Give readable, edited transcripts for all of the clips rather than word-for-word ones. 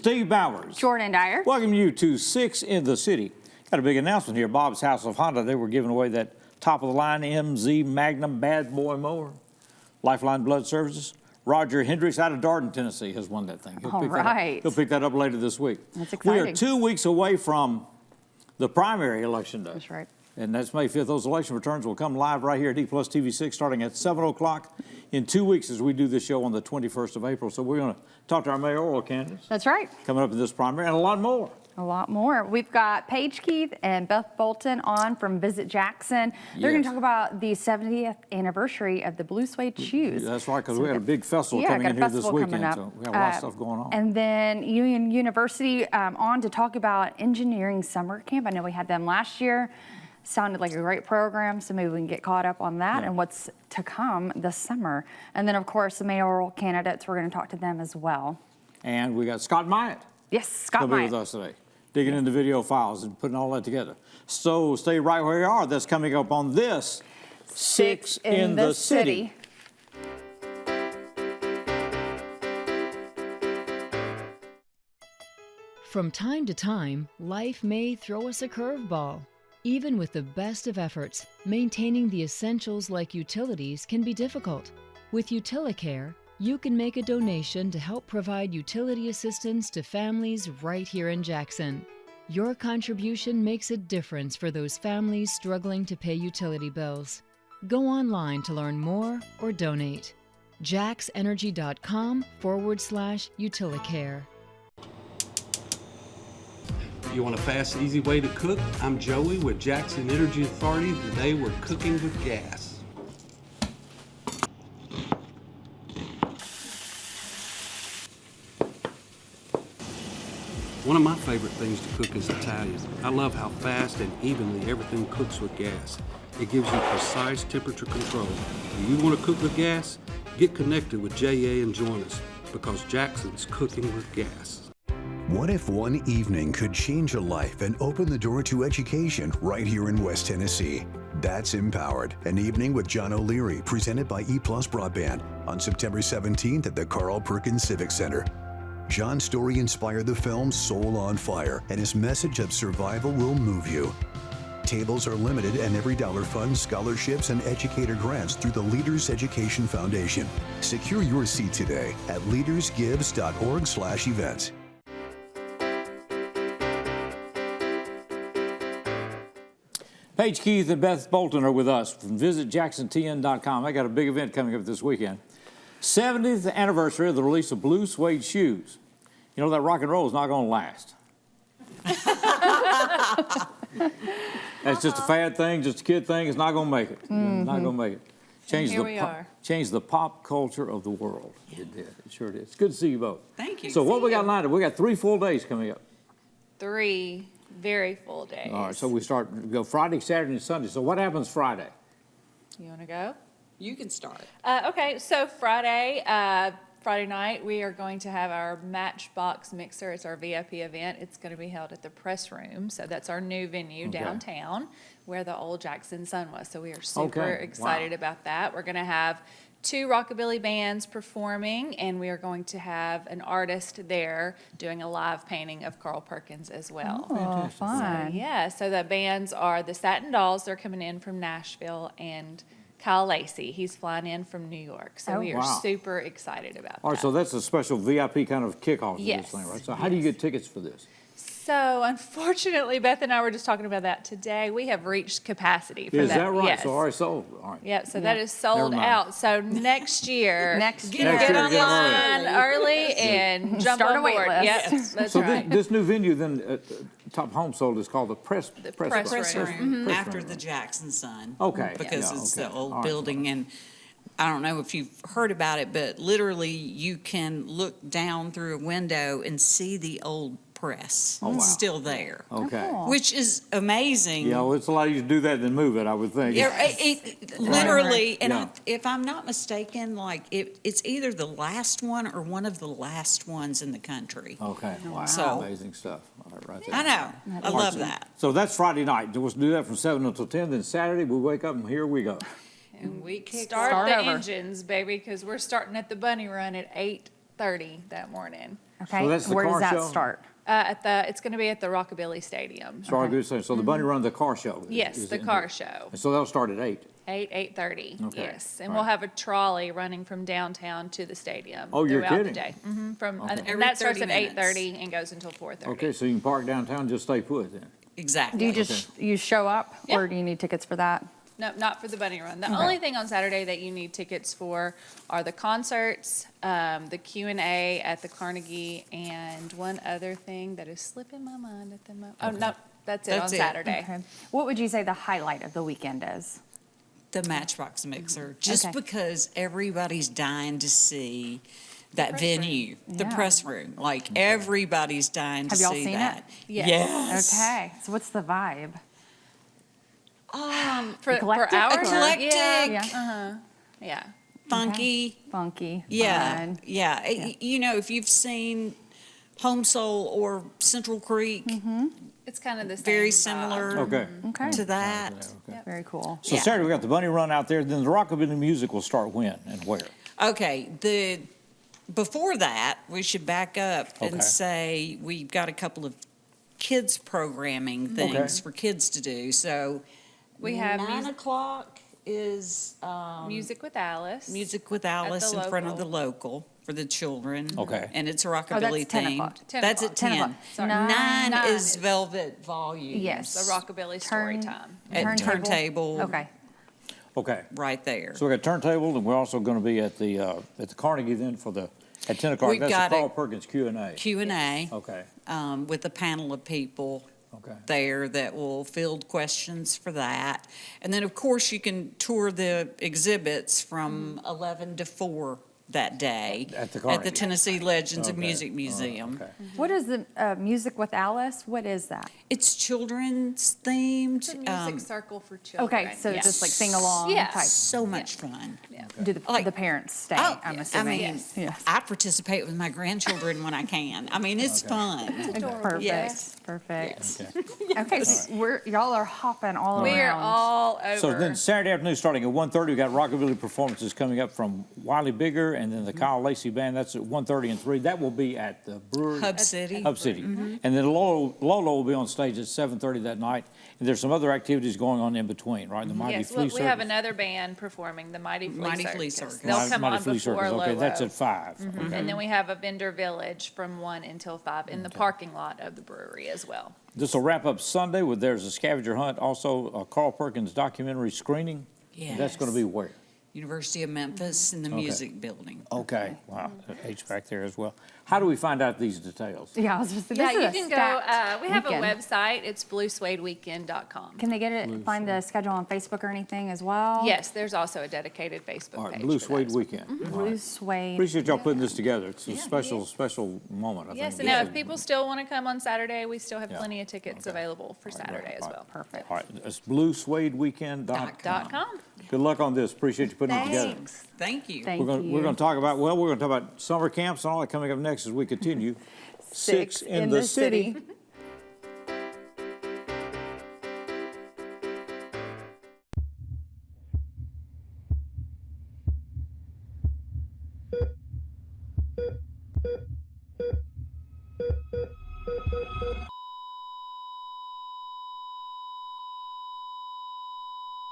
Steve Bowers. Jordan Dyer. Welcome you to 6 in the City. Got a big announcement here. Bob's House of Honda, they were giving away that top-of-the-line MZ Magnum Bad Boy mower. Lifeline Blood Services. Roger Hendricks out of Darden, Tennessee has won that thing. He'll pick that up later this week. That's exciting. We are 2 weeks away from the primary election day. That's right. And that's May 5th. Those election returns will come live right here at EPlus TV6 starting at 7 o'clock in 2 weeks as we do this show on the 21st of April. So we're going to talk to our mayoral candidates. That's right. Coming up in this primary and a lot more. A lot more. We've got Paige Keith and Beth Bolton on from Visit Jackson. They're going to talk about the 70th anniversary of the blue suede shoes. That's right, because we had a big festival coming in here this weekend, so we have a lot of stuff going on. And then Union University on to talk about engineering summer camp. I know we had them last year. Sounded like a great program, so maybe we can get caught up on that and what's to come this summer. And then, of course, the mayoral candidates, we're going to talk to them as well. And we got Scott Myatt. Yes, Scott Myatt. With us today, digging into video files and putting all that together. So stay right where you are. That's coming up on this 6 in the City. From time to time, life may throw us a curveball. Even with the best of efforts, maintaining the essentials like utilities can be difficult. With UtiliCare, you can make a donation to help provide utility assistance to families right here in Jackson. Your contribution makes a difference for those families struggling to pay utility bills. Go online to learn more or donate. jaxenergy.com/UtiliCare. You want a fast, easy way to cook? I'm Joey with Jackson Energy Authority. Today we're cooking with gas. One of my favorite things to cook is Italian. I love how fast and evenly everything cooks with gas. It gives you precise temperature control. Do you want to cook with gas? Get connected with JA and join us, because Jackson's cooking with gas. What if one evening could change a life and open the door to education right here in West Tennessee? That's Empowered, an evening with John O'Leary, presented by EPlus Broadband on September 17th at the Carl Perkins Civic Center. John's story inspired the film Soul on Fire, and his message of survival will move you. Tables are limited, and every dollar funds scholarships and educator grants through the Leaders Education Foundation. Secure your seat today at leadersgives.org/events. Paige Keith and Beth Bolton are with us from VisitJacksonTN.com. I got a big event coming up this weekend. 70th anniversary of the release of blue suede shoes. You know, that rock and roll is not going to last. That's just a fad thing, just a kid thing. It's not going to make it. Not going to make it. Changed the pop culture of the world. Yeah. It did. It sure did. It's good to see you both. Thank you. So what we got lined up? We got 3 full days coming up. 3 very full days. All right, so we go Friday, Saturday, and Sunday. So what happens Friday? You want to go? You can start. Okay, so Friday night, we are going to have our Matchbox Mixer. It's our VIP event. It's going to be held at the Press Room. So that's our new venue downtown where the old Jackson Sun was. So we are super excited about that. We're going to have 2 rockabilly bands performing, and we are going to have an artist there doing a live painting of Carl Perkins as well. Oh, fun. So, so the bands are the Satin Dolls. They're coming in from Nashville, and Kyle Lacey. He's flying in from New York. So we are super excited about that. All right, so that's a special VIP kind of kickoff to this thing, right? So how do you get tickets for this? So unfortunately, Beth and I were just talking about that today. We have reached capacity for that. Is that right? Yes. So already sold. All right. Yep, so that is sold out. So next year, get online early and jump on board. Yep, that's so right. This new venue then, Top Home sold, is called the Press Room after the Jackson Sun. Okay. Because it's the old building, and I don't know if you've heard about it, but literally you can look down through a window and see the old press still there. Okay. Which is amazing. Yeah, well, it's a lot easier to do that than move it, I would think. Yeah, it literally, and if I'm not mistaken, like it's either the last one or one of the last ones in the country. Okay. Wow. So, amazing stuff. All right there. I know. I love that. So that's Friday night. We'll do that from 7 until 10. Then Saturday, we wake up and here we go. And we start the engines, baby, because we're starting at the Bunny Run at 8:30 that morning. Okay. So that's the Where car does that show? start? It's going to be at the Rockabilly Stadium. Sorry, good saying. So the bunny run, the car show. Yes, is the in car there. show. And so that'll start at 8. 8:30. Okay, Yes, and right. we'll have a trolley running from downtown to the stadium Oh, you're throughout kidding. the day. From Okay. and Every that starts 30 at minutes. 8:30 and goes until 4:30. Okay, so you can park downtown, just stay put then. Exactly. Do you just you show up, Yeah. or do you need tickets for that? No, not for the bunny run. The only thing on Saturday that you need tickets for are the concerts, the Q&A at the Carnegie, and one other thing that is slipping my mind at the moment. Oh, no, that's it That's on it. Saturday. Okay. What would you say the highlight of the weekend is? The Matchbox Mixer, just Okay. because everybody's dying to see that venue, the Yeah. press room. Like, everybody's dying to Have y'all see seen that. it? Yes. Yes. Okay. So what's the vibe? For Eclectic? ours? Eclectic. Yeah. Yeah. Funky. Funky. Yeah, fun. yeah. You know, if you've seen Home Soul or Central Creek, It's kind of the same very vibe. similar Okay. Okay. to that. Very cool. So Yeah. Saturday we got the bunny run out there. Then the rockabilly music will start when and where? Okay, before that, we should back up Okay. and say we've got a couple of kids programming things Okay. for kids to do. So We have 9 o'clock is Music with Alice. Music with Alice in front of the local for the children. Okay. And it's a rockabilly Oh, that's 10 theme. o'clock. 10 That's o'clock. at 10 10. o'clock. Sorry. Nine Nine is is- Velvet Volume. Yes. The Rockabilly story Turn- time. At turntable. Okay. Okay. Right there. So we got turntable, and we're also going to be at the Carnegie then at 10 o'clock. We've That's got the a- Carl Perkins Q&A. Q&A Okay. with a panel of people Okay. there that will field questions for that. And then, of course, you can tour the exhibits from 11 to 4 that day At the Carnegie. Tennessee Legends of Okay. Music Museum. Okay. What is the Music with Alice? What is that? It's children's themed. It's a music circle for children. Okay, so Yes. just like sing along Yes. type. So much fun. Do the, Like- the parents stay? Oh, I'm I assuming. mean, Yes. I participate with my grandchildren when I can. I mean, it's fun. Perfect. Yes. Perfect. Okay. Okay, so y'all are hopping all We are around. all over. So then Saturday afternoon, starting at 1:30, we got rockabilly performances coming up from Wiley Bigger and then the Kyle Lacey Band. That's at 1:30 and 3. That will be at the brewery. Hub City. Hub City. And then Lolo will be on stage at 7:30 that night. And there's some other activities going on in between, right? The Mighty Yes, Flea we have Circus. another band performing, the Mighty Flea Mighty Circus. Flea Circus. They'll come Mighty on Flea before Circus. Okay, that's Lolo. at 5. Okay. And then we have a vendor village from 1 until 5 in the parking lot of the brewery as well. This will wrap up Sunday with there's a scavenger hunt, also a Carl Perkins documentary screening. And that's going to be where? University of Memphis in the music building. Okay, wow, HVAC there as well. How do we find out these details? Yeah, I was just Yeah, this you is a can stacked go, we have weekend. a website, it's bluesuedeweekend.com. Can they get it? Find the schedule on Facebook or anything as well? Yes, there's also a dedicated Facebook All right, page Blue for Suede those. Weekend. All Blue right. Suede. Appreciate y'all putting this together. It's a special moment, I think. Yes, and now if people still want to come on Saturday, we still have plenty of tickets Okay. available for Saturday as All right. well. Perfect. All right, it's bluesuedeweekend.com. .com. Good luck on this. Appreciate you putting it together. Thanks. Thank you. Thank We're you. going to talk about summer camps and all that coming up next as we continue. Six in the city.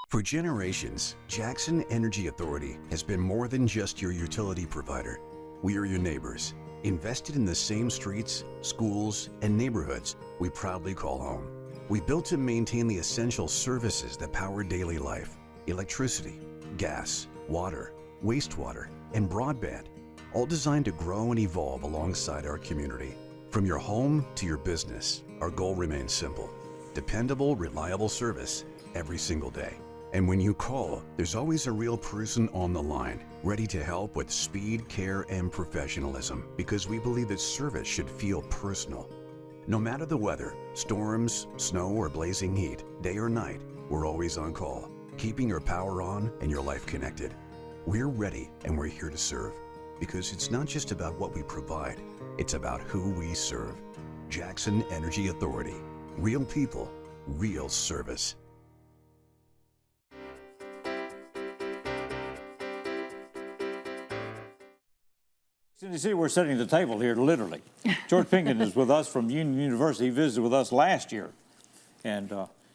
For generations, Jackson Energy Authority has been more than just your utility provider. We are your neighbors, invested in the same streets, schools, and neighborhoods we proudly call home. We built to maintain the essential services that power daily life: electricity, gas, water, wastewater, and broadband, all designed to grow and evolve alongside our community. From your home to your business, our goal remains simple: dependable, reliable service every single day. And when you call, there's always a real person on the line, ready to help with speed, care, and professionalism, because we believe that service should feel personal. No matter the weather, storms, snow, or blazing heat, day or night, we're always on call, keeping your power on and your life connected. We're ready and we're here to serve, because it's not just about what we provide, it's about who we serve. Jackson Energy Authority. Real people, real service. In the city, we're setting the table here, literally. George Pinkin is with us from Union University. He visited with us last year. And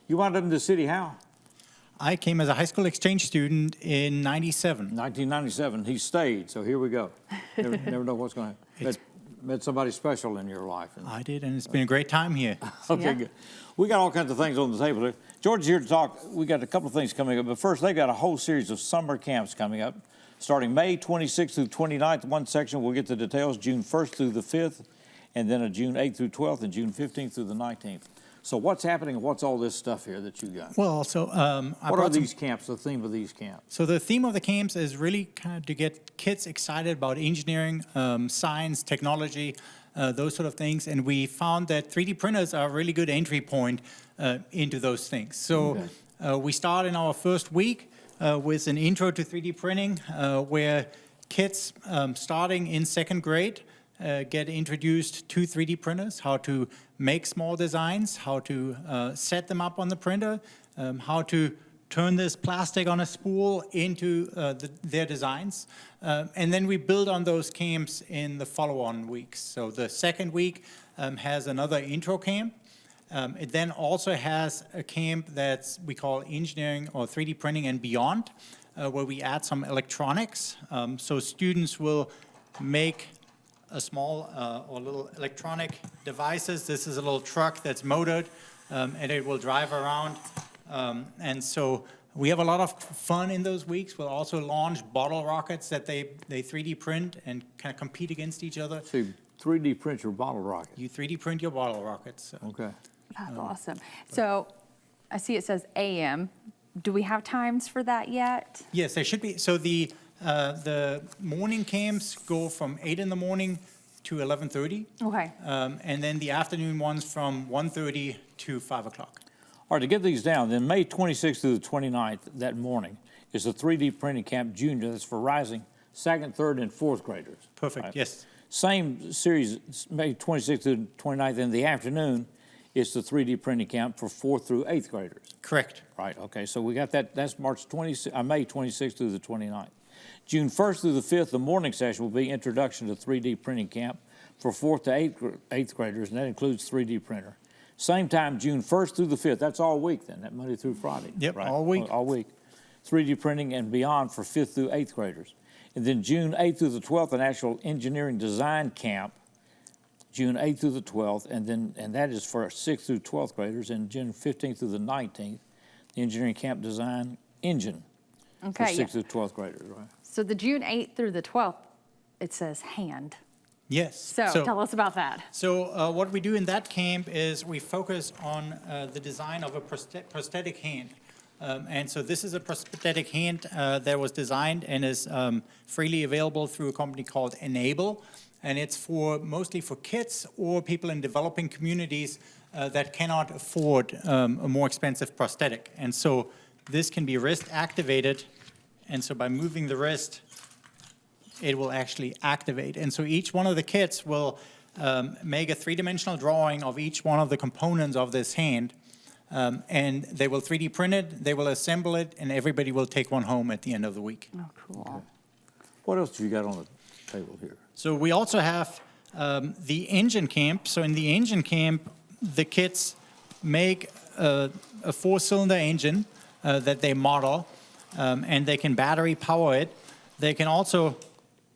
you wound up in the city how? I came as a high school exchange student in 97. 1997. He stayed, so here we go. Never know what's going to happen. Met somebody special in your life. I did, and it's been a great time here. Okay, Yeah. good. We got all kinds of things on the table here. George is here to talk. We got a couple of things coming up, but first, they've got a whole series of summer camps coming up, starting May 26th through 29th. One section, we'll get the details, June 1st through the 5th, and then a June 8th through 12th, and June 15th through the 19th. So what's happening, and what's all this stuff here that you got? Well, so What are these camps, the theme of these camps? So the theme of the camps is really kind of to get kids excited about engineering, science, technology, those sort of things. And we found that 3D printers are a really good entry point into those things. So we start in our first week with an intro to 3D printing, where kids starting in second grade get introduced to 3D printers, how to make small designs, how to set them up on the printer, how to turn this plastic on a spool into their designs. And then we build on those camps in the follow-on weeks. So the second week has another intro camp. It then also has a camp that's we call engineering or 3D printing and beyond, where we add some electronics. So students will make a small or little electronic devices. This is a little truck that's motored, and it will drive around. And so we have a lot of fun in those weeks. We'll also launch bottle rockets that they 3D print and kind of compete against each other. So you 3D print your bottle rocket. You 3D print your bottle rockets. So. Okay. That's awesome. So I see it says AM. Do we have times for that yet? Yes, there should be. So the morning camps go from 8 in the morning to 11:30. Okay. And then the afternoon ones from 1:30 to 5 o'clock. All right, to get these down, then May 26th through the 29th, that morning, is the 3D printing camp junior. That's for rising second, third, and fourth graders. Perfect, Right. yes. Same series, May 26th through 29th in the afternoon, is the 3D printing camp for fourth through eighth graders. Correct. Right, okay, so we got that. That's May 26th through the 29th. June 1st through the 5th, the morning session will be Introduction to 3D Printing Camp for 4th to 8th graders, and that includes 3D printer. Same time, June 1st through the 5th. That's all week then, that Monday through Friday. Yep, right? all week. All week. 3D printing and beyond for 5th through 8th graders. And then June 8th through the 12th, an actual engineering design camp, June 8th through the 12th, and that is for 6th through 12th graders, and June 15th through the 19th, the engineering camp design engine for Okay. 6th through 12th graders, right? So the June 8th through the 12th, it says hand. Yes. So tell us about that. So what we do in that camp is we focus on the design of a prosthetic hand. And so this is a prosthetic hand that was designed and is freely available through a company called Enable. And it's mostly for kids or people in developing communities that cannot afford a more expensive prosthetic. And so this can be wrist activated. And so by moving the wrist, it will actually activate. And so each one of the kits will make a three-dimensional drawing of each one of the components of this hand. And they will 3D print it, they will assemble it, and everybody will take one home at the end of the week. Oh, cool. What else do you got on the table here? So we also have the engine camp. So in the engine camp, the kids make a four-cylinder engine that they model, and they can battery power it. They can also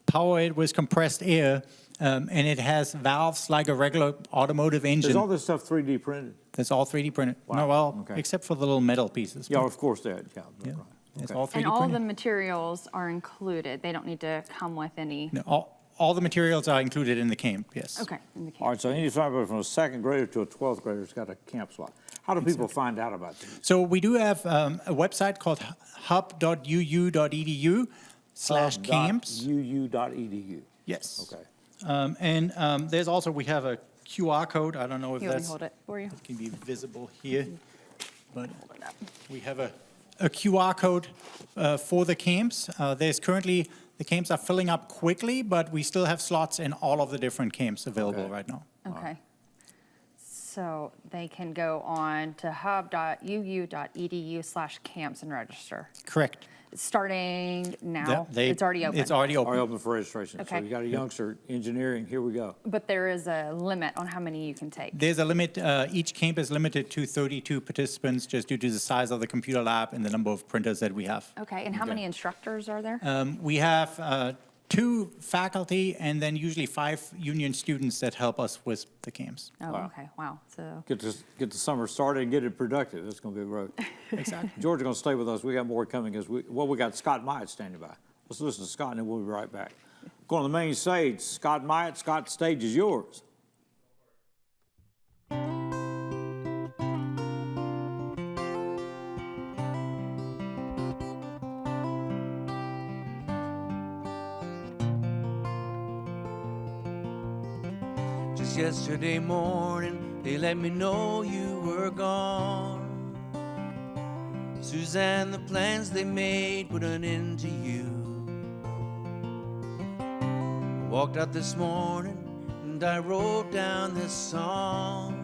power it with compressed air, and it has valves like a regular automotive engine. Is all this stuff 3D printed? That's all 3D printed. Wow, No, well, okay. except for the little metal pieces. Yeah, of course that. Yeah, Yeah, right. it's Okay. all 3D And all the printed. materials are included. They don't need to come with any. No, all the materials are included in the camp, yes. Okay. In the All camp. right, so anybody from a second grader to a 12th grader has got a camp slot. How do people find out about this? So we do have a website called hub.uu.edu/camps. uu.edu. Yes. Okay. And there's also, we have a QR code. I don't know if Here, let me that's hold it for you. can be visible here, but Hold it up. we have a QR code for the camps. There's currently, the camps are filling up quickly, but we still have slots in all of the different camps available Okay. right now. Okay. So they can go on to hub.uu.edu/camps and register. Correct. starting now? It's already open. It's already open. Are open for registration. Okay. So you got a youngster engineering, here we go. But there is a limit on how many you can take. There's a limit. Each camp is limited to 32 participants just due to the size of the computer lab and the number of printers that we have. Okay, and how many instructors are there? We have 2 faculty and then usually 5 union students that help us with the camps. Oh, okay, wow. So Get the summer started and get it productive. It's going to be great. Exactly. George is going to stay with us. We got more coming as we got Scott Myatt standing by. Let's listen to Scott and then we'll be right back. Going to the main stage, Scott Myatt. Scott, the stage is yours. Just yesterday morning, they let me know you were gone. Suzanne, the plans they made put an end to you. I walked out this morning and I wrote down this song.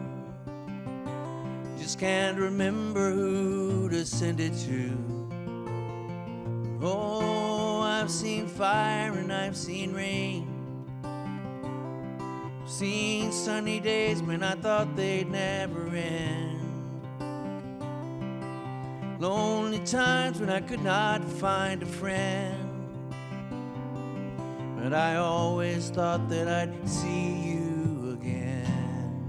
Just can't remember who to send it to. Oh, I've seen fire and I've seen rain. Seen sunny days when I thought they'd never end. Lonely times when I could not find a friend. But I always thought that I'd see you again.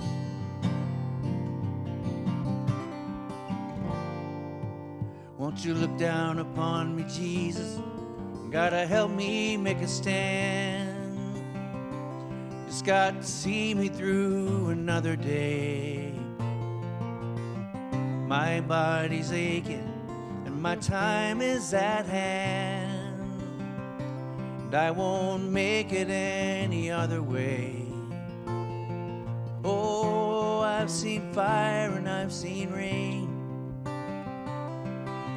Won't you look down upon me, Jesus? Gotta help me make a stand. Just got to see me through another day. My body's aching and my time is at hand. And I won't make it any other way. Oh, I've seen fire and I've seen rain.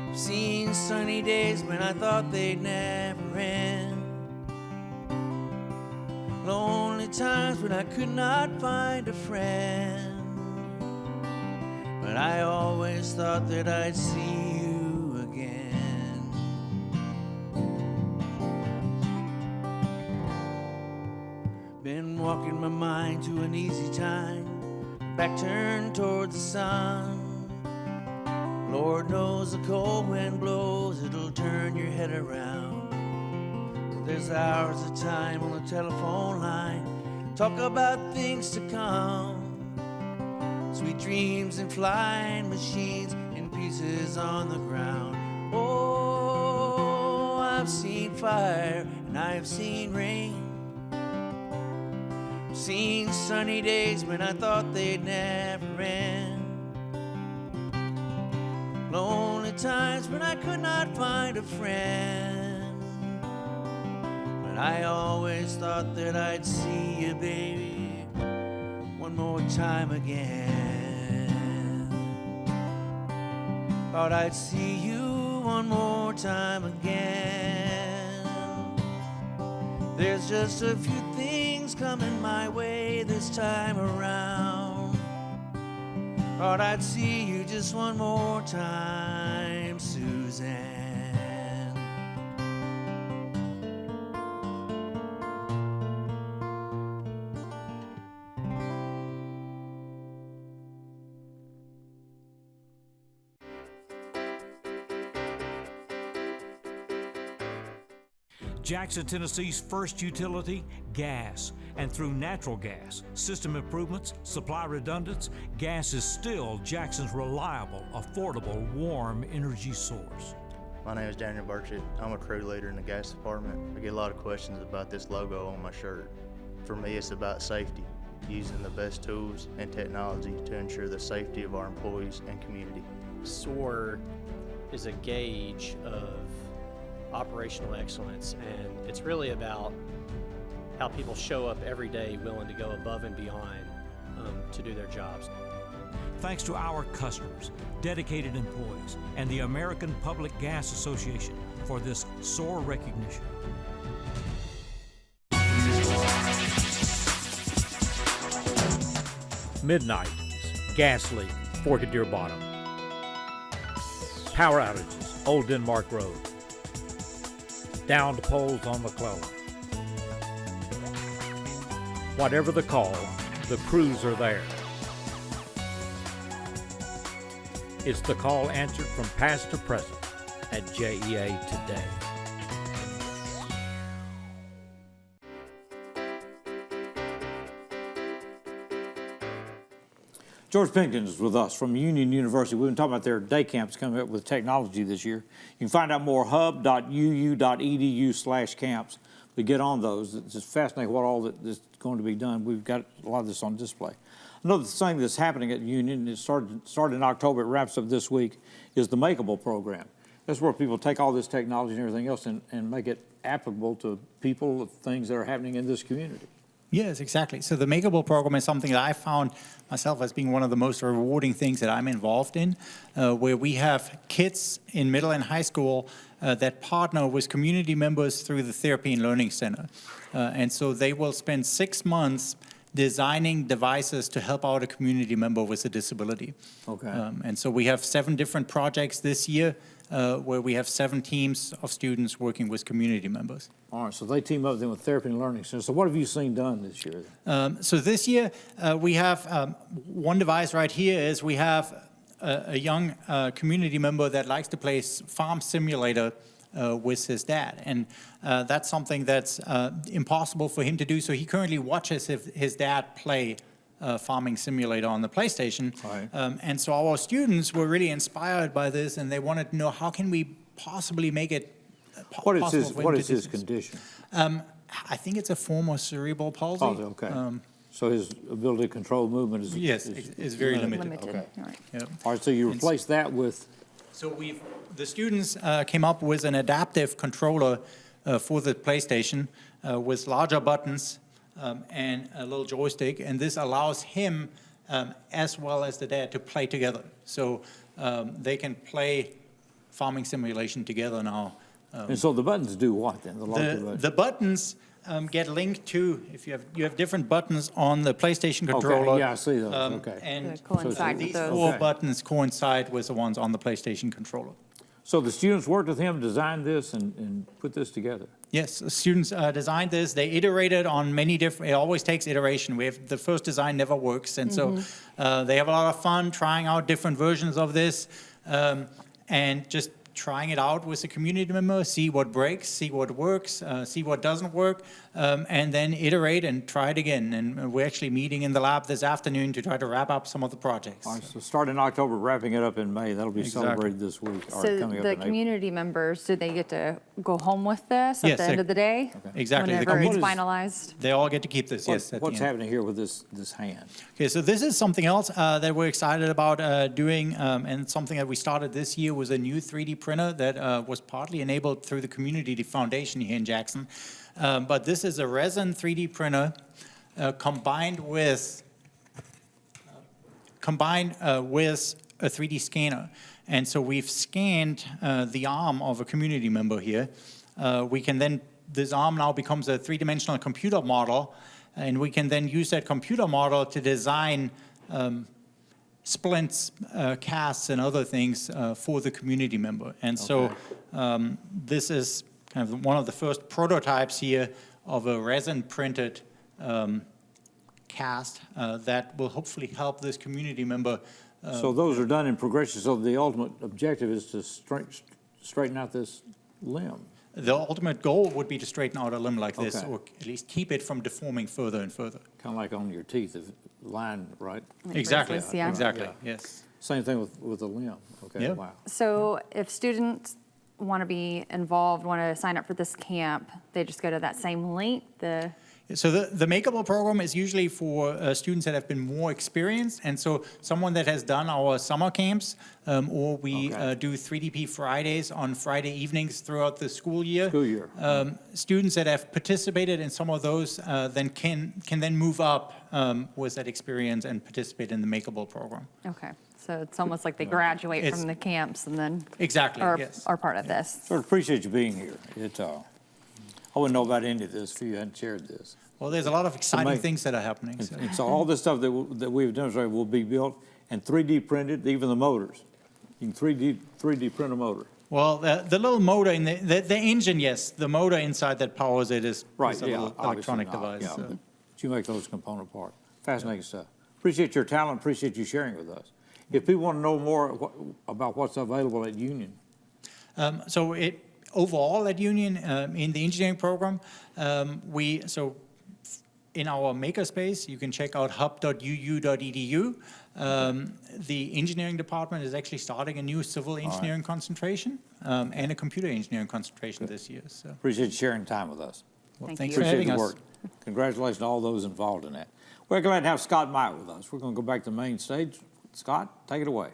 I've seen sunny days when I thought they'd never end. Lonely times when I could not find a friend. But I always thought that I'd see you again. Been walking my mind to an easy time, back turned towards the sun. Lord knows the cold wind blows, it'll turn your head around. There's hours of time on the telephone line, talk about things to come. Sweet dreams and flying machines in pieces on the ground. Oh, I've seen fire and I've seen rain. I've seen sunny days when I thought they'd never end. Lonely times when I could not find a friend. But I always thought that I'd see you, baby, one more time again. Thought I'd see you one more time again. There's just a few things coming my way this time around. Thought I'd see you just one more time, Suzanne. Jackson, Tennessee's first utility, gas. And through natural gas, system improvements, supply redundance, gas is still Jackson's reliable, affordable, warm energy source. My name is Daniel Burchett. I'm a crew leader in the gas department. I get a lot of questions about this logo on my shirt. For me, it's about safety, using the best tools and technology to ensure the safety of our employees and community. SOAR is a gauge of operational excellence, and it's really about how people show up every day willing to go above and beyond to do their jobs. Thanks to our customers, dedicated employees, and the American Public Gas Association for this SOAR recognition. Midnight, gas leak, Fork at Deer Bottom. Power outages, Old Denmark Road. down to poles on the clone. Whatever the call, the crews are there. It's the call answered from past to present at JEA today. George Pinkins is with us from Union University. We've been talking about their day camps coming up with technology this year. You can find out more hub.uu.edu/camps. To get on those, it's just fascinating what all that is going to be done. We've got a lot of this on display. Another thing that's happening at Union, it started in October, it wraps up this week, is the Makeable program. That's where people take all this technology and everything else and make it applicable to people, things that are happening in this community. Yes, exactly. So the Makeable program is something that I found myself as being one of the most rewarding things that I'm involved in, where we have kids in middle and high school that partner with community members through the Therapy and Learning Center. And so they will spend 6 months designing devices to help out a community member with a disability. Okay. And so we have 7 different projects this year where we have 7 teams of students working with community members. All right, so they team up then with Therapy and Learning Center. So what have you seen done this year? So this year we have one device right here is we have a young community member that likes to play farm simulator with his dad. And that's something that's impossible for him to do. So he currently watches his dad play farming simulator on the PlayStation. Right. And so our students were really inspired by this, and they wanted to know how can we possibly make it What is possible for him what to is do his this. condition? I think it's a form of cerebral palsy. Oh, okay. So his ability to control movement is is very limited. Limited. Okay. All right. Yep. All right, so you replace that with So the students came up with an adaptive controller for the PlayStation with larger buttons and a little joystick, and this allows him as well as the dad to play together. So they can play farming simulation together now. and so the buttons do what then? The larger buttons? The buttons get linked to, if you have different buttons on the PlayStation controller. Okay, yeah, I see those. Okay. And They coincide these with those. 4 Okay. buttons coincide with the ones on the PlayStation controller. So the students worked with him, designed this, and put this together. Yes, the students designed this. They iterated on many different, it always takes iteration. We have, the first design never works. And so they have a lot of fun trying out different versions of this and just trying it out with the community member, see what breaks, see what works, see what doesn't work, and then iterate and try it again. And we're actually meeting in the lab this afternoon to try to wrap up some of the projects. All right, so starting in October, wrapping it up in May. That'll be Exactly. celebrated this week. Or So coming up the in April. community members, do they get to go home with this at Yes, the end of the day? Exactly. The Whenever it's community- finalized? They all get to keep this, yes. at the What's end. happening here with this hand? Okay, so this is something else that we're excited about doing, and something that we started this year was a new 3D printer that was partly enabled through the Community Foundation here in Jackson. But this is a resin 3D printer combined with a 3D scanner. And so we've scanned the arm of a community member here. We can then, this arm now becomes a 3-dimensional computer model, and we can then use that computer model to design splints, casts, and other things for the community member. And so this is kind of one of the first prototypes here of a resin-printed cast that will hopefully help this community member. So those are done in progression. So the ultimate objective is to straighten out this limb. The ultimate goal would be to straighten out a limb like this, Okay. or at least keep it from deforming further and further. Kind of like on your teeth, if line, right? Exactly, braces, yeah. exactly, yes. Same thing with the limb. Okay, Yeah. wow. So if students want to be involved, want to sign up for this camp, they just go to that same link, So the Makeable program is usually for students that have been more experienced, and so someone that has done our summer camps, or we do 3DP Fridays on Friday evenings throughout the school year. Students that have participated in some of those then can then move up with that experience and participate in the Makeable program. okay. So it's almost like they graduate It's- from the camps and then Exactly, are, yes. are part of this. Sort of appreciate you being here. I wouldn't know about any of this if you hadn't shared this. Well, there's a lot of exciting Amazing. things that are happening. So. And so all this stuff that we've demonstrated will be built and 3D printed, even the motors. You can 3D print a motor. Well, the little motor in the engine, yes. The motor inside that powers it is a little electronic device. Yeah, so. but you make those component parts. Fascinating stuff. Appreciate your talent. Appreciate you sharing with us. If people want to know more about what's available at Union. Overall at Union, in the engineering program, in our makerspace, you can check out hub.uu.edu. The engineering department is actually starting a new civil engineering concentration and a computer engineering concentration this year. So. Appreciate you sharing time with us. Well, Thank thanks you. for having us. Work. Congratulations to all those involved in that. We're glad to have Scott Myatt with us. We're going to go back to the main stage. Scott, take it away.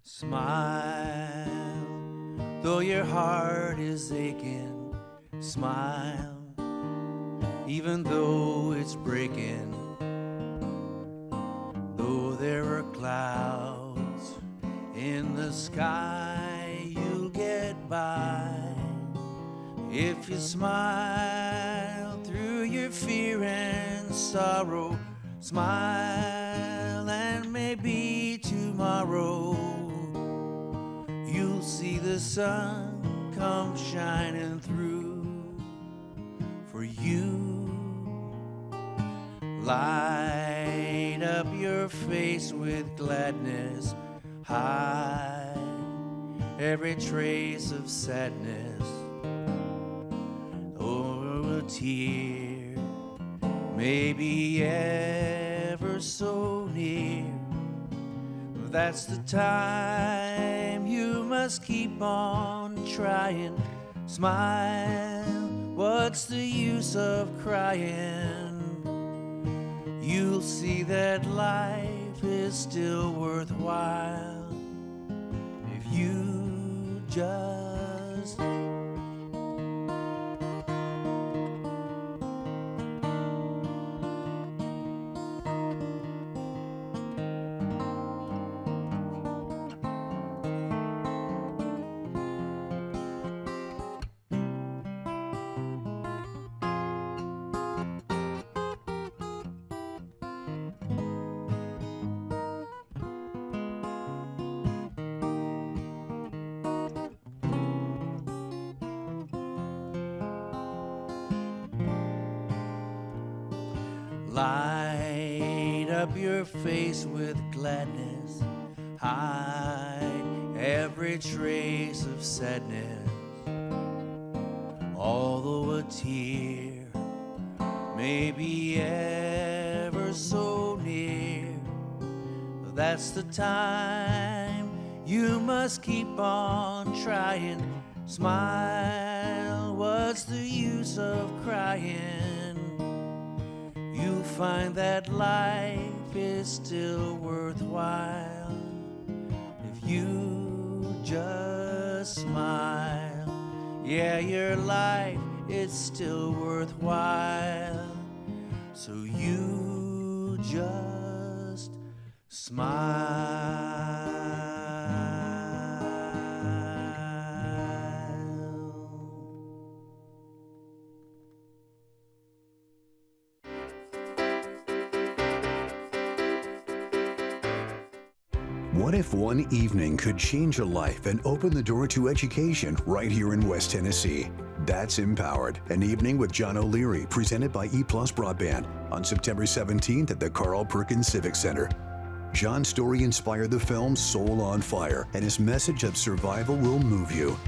Smile, though your heart is aching. Smile, even though it's breaking. Though there are clouds in the sky, you'll get by. If you smile through your fear and sorrow, smile and maybe tomorrow you'll see the sun come shining through for you. Light up your face with gladness, hide every trace of sadness. Or a tear may be ever so near, that's the time you must keep on trying. Smile, what's the use of crying? You'll see that life is still worthwhile if you just light up your face with gladness, hide every trace of sadness. Although a tear may be ever so near, that's the time you must keep on trying. Smile, what's the use of crying? You'll find that life is still worthwhile if you just smile. Yeah, your life is still worthwhile, so you just smile. What if one evening could change a life and open the door to education right here in West Tennessee? That's Empowered, an evening with John O'Leary, presented by EPlus Broadband on September 17th at the Carl Perkins Civic Center. John's story inspired the film Soul on Fire, and his message of survival will move you.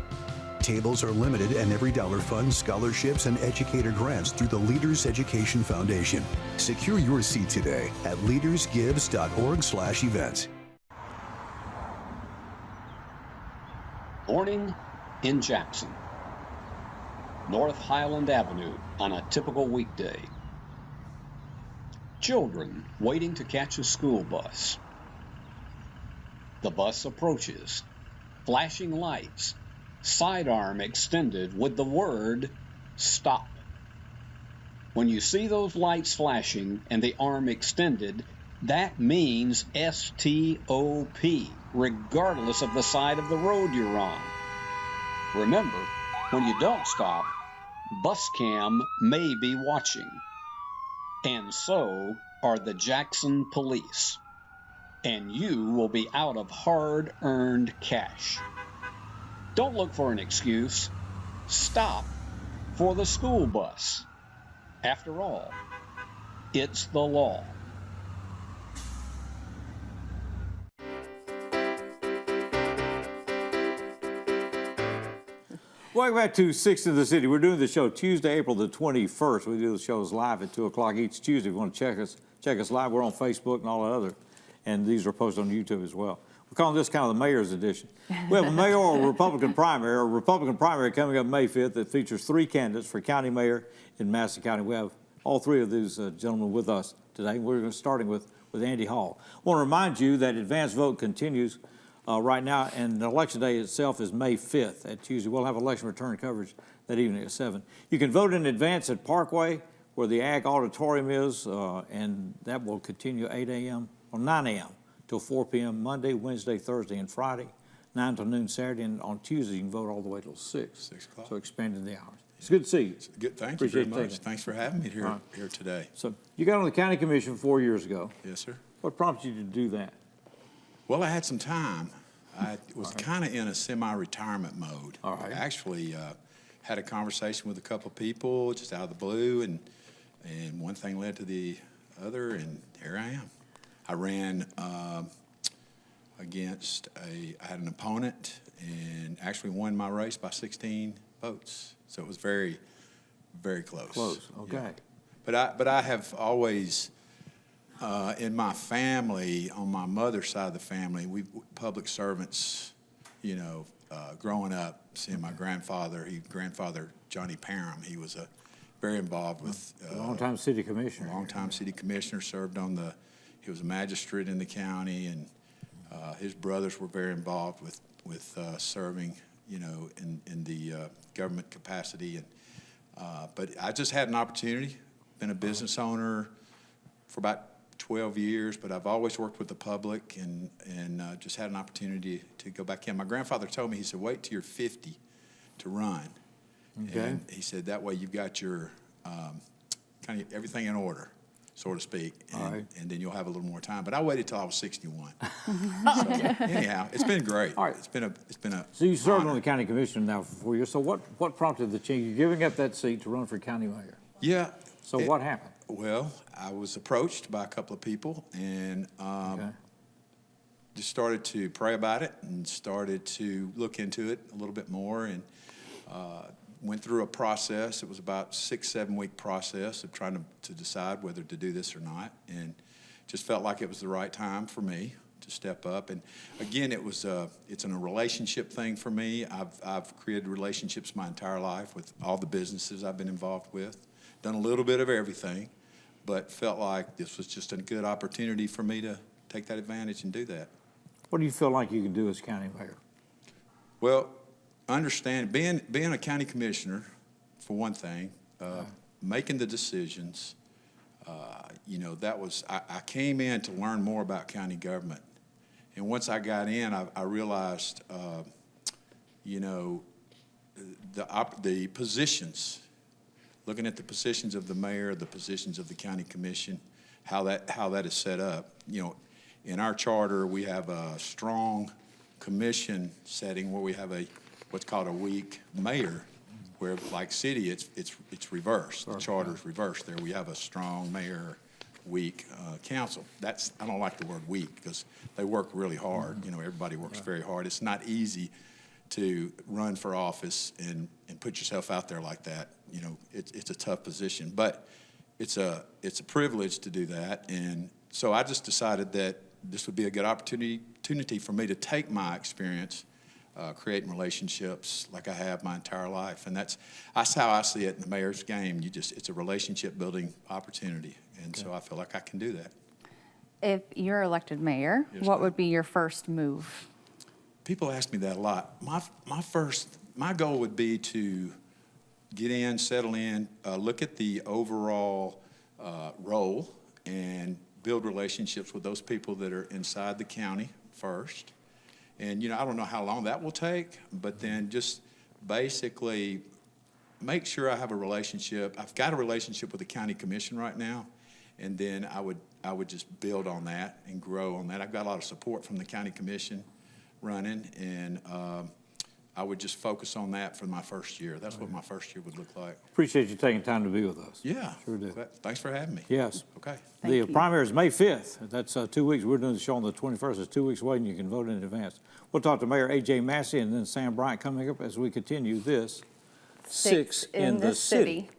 Tables are limited, and every dollar funds scholarships and educator grants through the Leaders Education Foundation. Secure your seat today at leadersgives.org/events. Morning in Jackson. North Highland Avenue on a typical weekday. Children waiting to catch a school bus. The bus approaches, flashing lights, sidearm extended with the word stop. When you see those lights flashing and the arm extended, that means S-T-O-P, regardless of the side of the road you're on. Remember, when you don't stop, Buscam may be watching, and so are the Jackson police, and you will be out of hard-earned cash. Don't look for an excuse. Stop for the school bus. After all, it's the law. Welcome back to 6 in the City. We're doing the show Tuesday, April the 21st. We do the shows live at 2 o'clock each Tuesday. If you want to check us live, we're on Facebook and all that other. And these are posted on YouTube as well. We're calling this kind of the mayor's edition. We have a mayoral Republican primary coming up May 5th that features 3 candidates for county mayor in Massey County. We have all 3 of these gentlemen with us today. We're starting with Andy Hall. I want to remind you that advance vote continues right now, and the election day itself is May 5th at Tuesday. We'll have election return coverage that evening at 7. You can vote in advance at Parkway, where the Ag Auditorium is, and that will continue 8 a.m. or 9 a.m. till 4 p.m. Monday, Wednesday, Thursday, and Friday, 9 till noon Saturday, and on Tuesday you can vote all the way till 6. 6 o'clock. So expanding the hours. It's good to see you. Good. Thank Appreciate you very you much. taking it. Thanks for having me here, here today. So you got on the county commission 4 years ago. Yes, sir. What prompted you to do that? Well, I had some time. I was kind of in a semi-retirement mode. All right. I actually had a conversation with a couple of people just out of the blue, and one thing led to the other, and here I am. I ran against I had an opponent and actually won my race by 16 votes. So it was very, very close. Close, okay. Yeah. But I have always, in my family, on my mother's side of the family, we public servants, you know, growing up, seeing my grandfather Johnny Parham, he was very involved with. Longtime city commissioner. Longtime city commissioner, served on he was a magistrate in the county, and his brothers were very involved with serving, you know, in the government capacity. And but I just had an opportunity, been a business owner for about 12 years, but I've always worked with the public, and just had an opportunity to go back in. My grandfather told me, he said, wait till you're 50 to run. Okay. And he said, that way you've got your kind of everything in order, so to speak, and then you'll have a little more time. But I waited till I was 61. So anyhow, it's been great. All right. It's been a So you served honor. on the county commission now for 4 years. So what prompted the change? You're giving up that seat to run for county mayor. Yeah. So what happened? Well, I was approached by a couple of people, and just started to pray about it and started to look into it a little bit more, and went through a process. It was about 6-7 week process of trying to decide whether to do this or not, and just felt like it was the right time for me to step up. And again, it's a relationship thing for me. I've created relationships my entire life with all the businesses I've been involved with. Done a little bit of everything, but felt like this was just a good opportunity for me to take that advantage and do that. What do you feel like you can do as county mayor? Well, understand, being a county commissioner, for one thing, making the decisions, you know, that was, I came in to learn more about county government. And once I got in, I realized, you know, the positions, looking at the positions of the mayor, the positions of the county commission, how that is set up. You know, in our charter, we have a strong commission setting where we have what's called a weak mayor, where like city, it's reversed. The charter's reversed there. We have a strong mayor, weak council. I don't like the word weak because they work really hard. You know, everybody works very hard. It's not easy to run for office and put yourself out there like that. You know, it's a tough position, but it's a privilege to do that. And so I just decided that this would be a good opportunity for me to take my experience, creating relationships like I have my entire life. And that's how I see it in the mayor's game. It's a relationship building opportunity. And so I feel like I can do that. If you're elected mayor, what would be your first move? People ask me that a lot. My goal would be to get in, settle in, look at the overall role, and build relationships with those people that are inside the county first. And, you know, I don't know how long that will take, but then just basically make sure I have a relationship. I've got a relationship with the county commission right now, and then I would just build on that and grow on that. I've got a lot of support from the county commission running, and I would just focus on that for my first year. That's what my first year would look like. Appreciate you taking time to be with us. Yeah. Sure do. Thanks for having me. Yes. Okay. The primary is May 5th. That's 2 weeks. We're doing the show on the 21st. It's 2 weeks away, and you can vote in advance. We'll talk to Mayor A.J. Massey and then Sam Bryant coming up as we continue this Six in the City.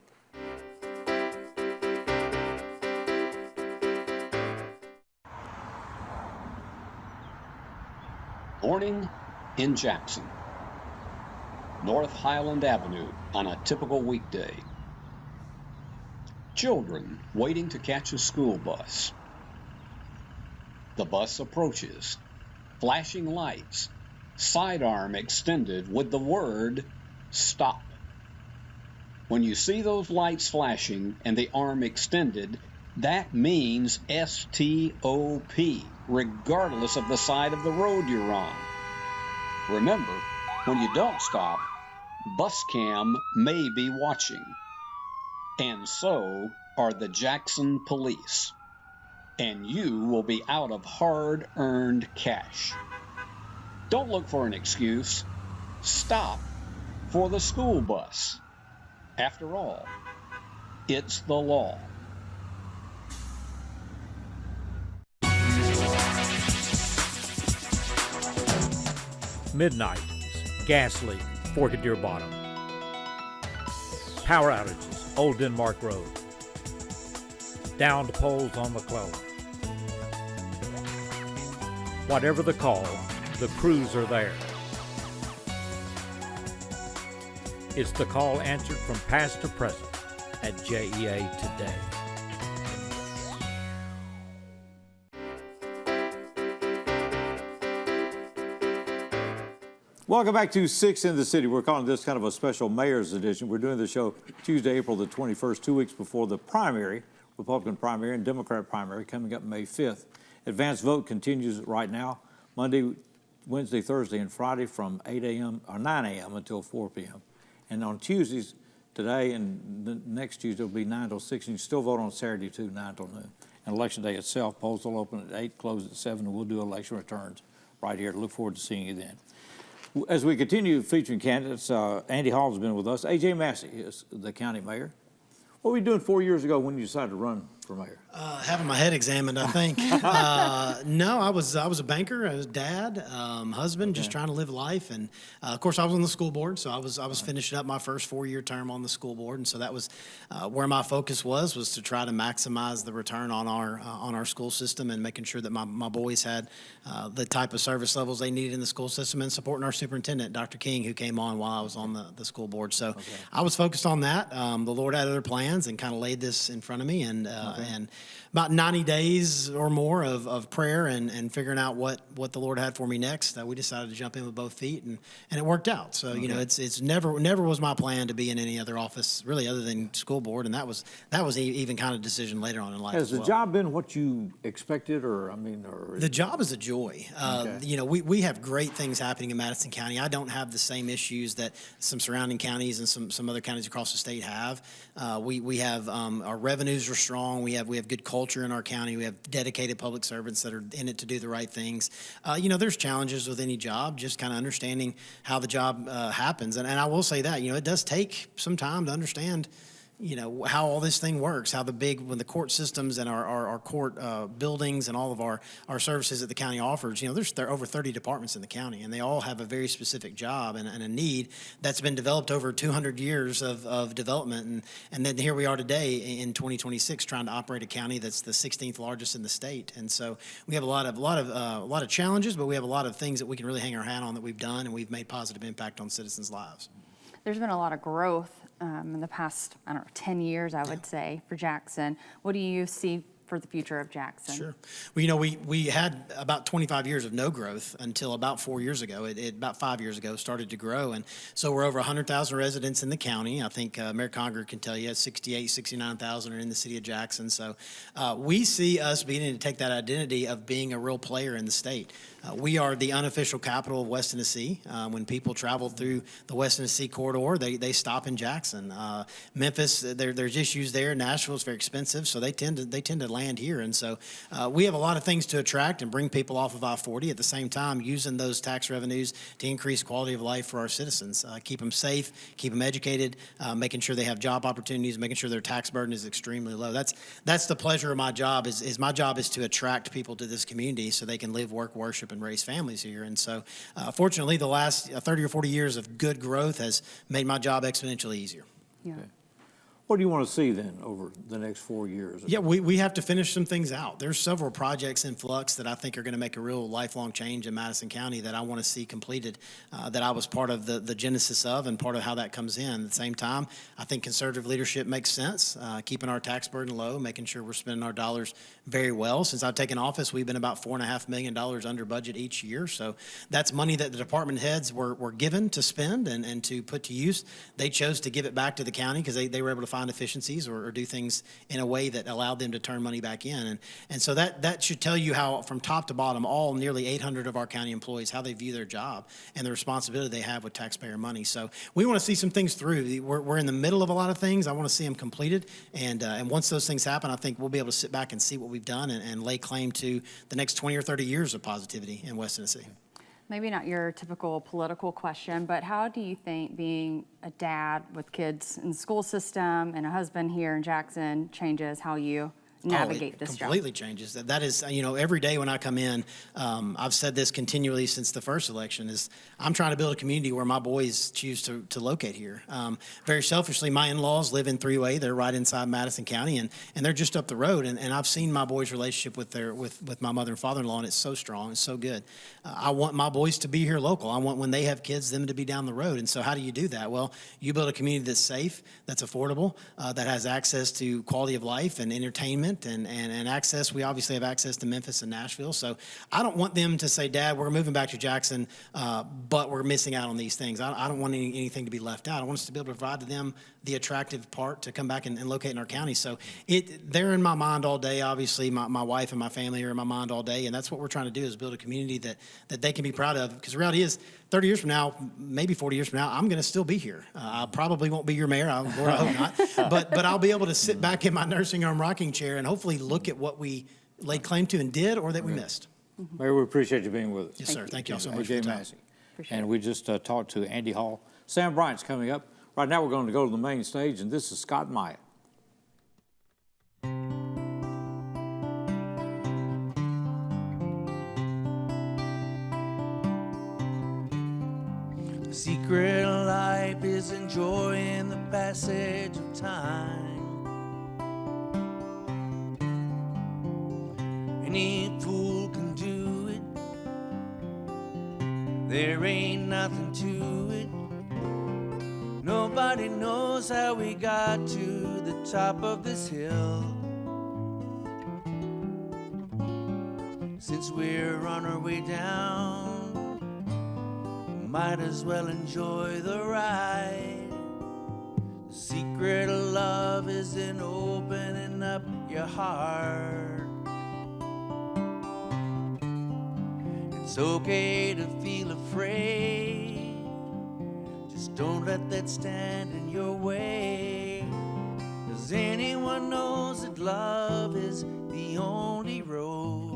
Morning in Jackson. North Highland Avenue on a typical weekday. Children waiting to catch a school bus. The bus approaches. Flashing lights. Sidearm extended with the word stop. When you see those lights flashing and the arm extended, that means S-T-O-P, regardless of the side of the road you're on. Remember, when you don't stop, bus cam may be watching. And so are the Jackson police. And you will be out of hard-earned cash. Don't look for an excuse. Stop for the school bus. After all, it's the law. Midnight, gas leak, Forked Deer Bottom. Power outages, Old Denmark Road. Downed poles on McClellan. Whatever the call, the crews are there. It's the call answered from past to present at JEA Today. Welcome back to Six in the City. We're calling this kind of a special mayor's edition. We're doing the show Tuesday, April the 21st, 2 weeks before the primary, Republican primary and Democrat primary coming up May 5th. Advanced vote continues right now, Monday, Wednesday, Thursday, and Friday from 8 a.m. or 9 a.m. until 4 p.m. And on Tuesdays, today and the next Tuesday will be 9 till 6, and you still vote on Saturday too, 9 till noon. And election day itself, polls will open at 8, close at 7, and we'll do election returns right here. Look forward to seeing you then. As we continue featuring candidates, Andy Hall has been with us. A.J. Massey is the county mayor. What were you doing 4 years ago when you decided to run for mayor? Having my head examined, I think. No, I was a banker, I was dad, husband, just trying to live life, and of course I was on the school board, so I was finishing up my first 4-year term on the school board, and so that was where my focus was to try to maximize the return on our school system and making sure that my boys had the type of service levels they needed in the school system, and supporting our superintendent, Dr. King, who came on while I was on the school board. So I was focused on that. The Lord had other plans and kind of laid this in front of me, and about 90 days or more of prayer and figuring out what the Lord had for me next, we decided to jump in with both feet, and it worked out. So, you know, it's never was my plan to be in any other office, really, other than school board, and that was even kind of decision later on in life. Has the job been what you expected, or? The job is a joy. You know, we have great things happening in Madison County. I don't have the same issues that some surrounding counties and some other counties across the state have. We have our revenues are strong. We have good culture in our county. We have dedicated public servants that are in it to do the right things. You know, there's challenges with any job, just kind of understanding how the job happens. And I will say that, you know, it does take some time to understand, you know, how all this thing works, how when the court systems and our court buildings and all of our services that the county offers, you know, there are over 30 departments in the county, and they all have a very specific job and a need that's been developed over 200 years of development. And then here we are today in 2026 trying to operate a county that's the 16th largest in the state. And so we have a lot of challenges, but we have a lot of things that we can really hang our hat on that we've done, and we've made positive impact on citizens' lives. There's been a lot of growth in the past, 10 years, I would say, for Jackson. What do you see for the future of Jackson? Sure. Well, we had about 25 years of no growth until about 4 years ago. About 5 years ago started to grow. And so we're over 100,000 residents in the county. I think Mayor Conger can tell you 69,000 are in the city of Jackson. So we see us beginning to take that identity of being a real player in the state. We are the unofficial capital of West Tennessee. When people travel through the West Tennessee corridor, they stop in Jackson. Memphis, there's issues there. Nashville's very expensive, so they tend to land here. And so we have a lot of things to attract and bring people off of I-40 at the same time, using those tax revenues to increase quality of life for our citizens, keep them safe, keep them educated, making sure they have job opportunities, making sure their tax burden is extremely low. That's the pleasure of my job. Is my job is to attract people to this community so they can live, work, worship, and raise families here. And so fortunately, the last 30 or 40 years of good growth has made my job exponentially easier. Yeah. Okay. What do you want to see then over the next 4 years? Yeah, we have to finish some things out. There's several projects in flux that I think are going to make a real lifelong change in Madison County that I want to see completed, that I was part of the genesis of and part of how that comes in. At the same time, I think conservative leadership makes sense, keeping our tax burden low, making sure we're spending our dollars very well. Since I've taken office, we've been about $4.5 million under budget each year. So that's money that the department heads were given to spend and to put to use. They chose to give it back to the county because they were able to find efficiencies or do things in a way that allowed them to turn money back in. And so that should tell you how, from top to bottom, all nearly 800 of our county employees, how they view their job and the responsibility they have with taxpayer money. So we want to see some things through. We're in the middle of a lot of things. I want to see them completed. And once those things happen, I think we'll be able to sit back and see what we've done and lay claim to the next 20 or 30 years of positivity in West Tennessee. Maybe not your typical political question, but how do you think being a dad with kids in the school system and a husband here in Jackson changes how you navigate this job? Completely changes. That is, every day when I come in, I've said this continually since the first election, is I'm trying to build a community where my boys choose to locate here. Very selfishly, my in-laws live in 3-way. They're right inside Madison County, and they're just up the road. And I've seen my boys' relationship with my mother and father-in-law, and it's so strong. It's so good. I want my boys to be here local. I want, when they have kids, them to be down the road. And so how do you do that? Well, you build a community that's safe, that's affordable, that has access to quality of life and entertainment and access. We obviously have access to Memphis and Nashville. So I don't want them to say, Dad, we're moving back to Jackson, but we're missing out on these things. I don't want anything to be left out. I want us to be able to provide to them the attractive part to come back and locate in our county. So they're in my mind all day. Obviously, my wife and my family are in my mind all day, and that's what we're trying to do, is build a community that they can be proud of. Because the reality is, 30 years from now, maybe 40 years from now, I'm going to still be here. I probably won't be your mayor. Lord, I hope not. But I'll be able to sit back in my nursing home rocking chair and hopefully look at what we laid claim to and did, or that we missed. Mayor, we appreciate you being with us. Yes, sir. Thank you all so much for AJ your time. Massey. And we just talked to Andy Hall. Sam Bryant's coming up. Right now we're going to go to the main stage, and this is Scott Myatt. The secret of life is enjoying the passage of time. Any fool can do it. There ain't nothing to it. Nobody knows how we got to the top of this hill. Since we're on our way down, might as well enjoy the ride. The secret of love is in opening up your heart. It's okay to feel afraid. Just don't let that stand in your way. 'Cause anyone knows that love is the only road.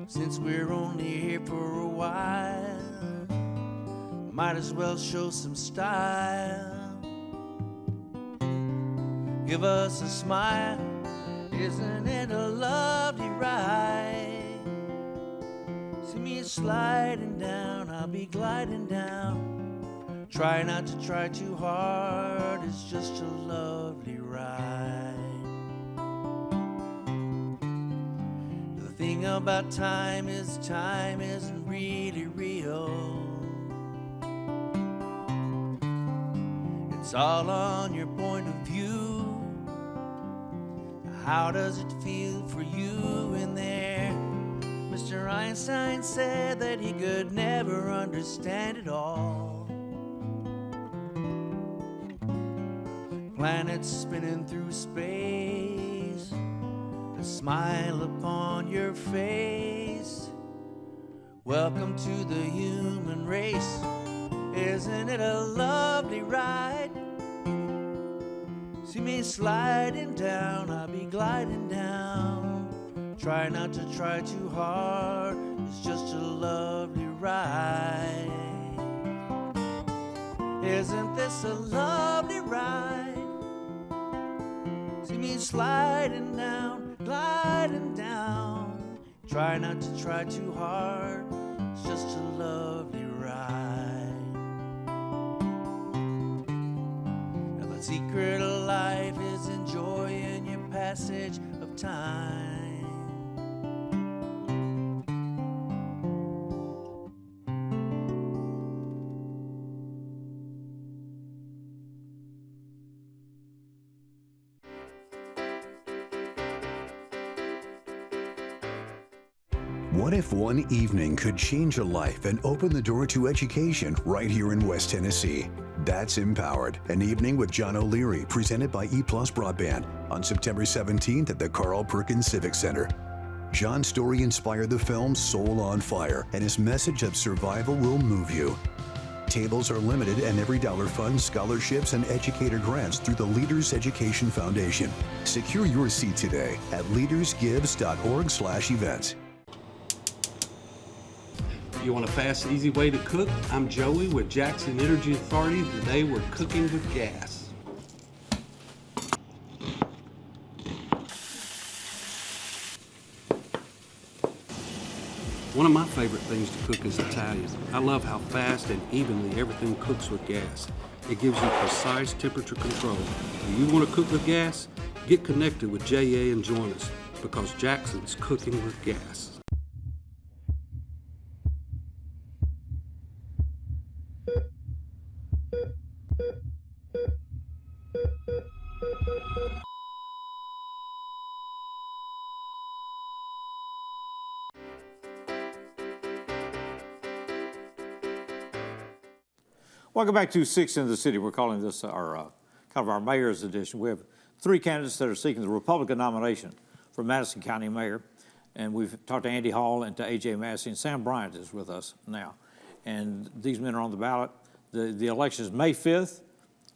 Since we're only here for a while, might as well show some style. Give us a smile, isn't it a lovely ride? See me sliding down, I'll be gliding down. Try not to try too hard, it's just a lovely ride. The thing about time isn't really real. It's all on your point of view. How does it feel for you in there? Mr. Einstein said that he could never understand it all. Planets spinning through space, a smile upon your face. Welcome to the human race. Isn't it a lovely ride? See me sliding down, I'll be gliding down. Try not to try too hard, it's just a lovely ride. Isn't this a lovely ride? See me sliding down, gliding down. Try not to try too hard, it's just a lovely ride. Now the secret of life is enjoying your passage of time. What if one evening could change a life and open the door to education right here in West Tennessee? That's Empowered, an evening with John O'Leary, presented by EPlus Broadband on September 17th at the Carl Perkins Civic Center. John's story inspired the film Soul on Fire, and his message of survival will move you. Tables are limited, and every dollar funds scholarships and educator grants through the Leaders Education Foundation. Secure your seat today at leadersgives.org/events. You want a fast, easy way to cook? I'm Joey with Jackson Energy Authority. Today we're cooking with gas. One of my favorite things to cook is Italian. I love how fast and evenly everything cooks with gas. It gives you precise temperature control. Do you want to cook with gas? Get connected with JA and join us, because Jackson's cooking with gas. Welcome back to Six in the City. We're calling this our kind of our mayor's edition. We have three candidates that are seeking the Republican nomination for Madison County Mayor, and we've talked to Andy Hall and to A.J. Massey, and Sam Bryant is with us now. And these men are on the ballot. The election is May 5th.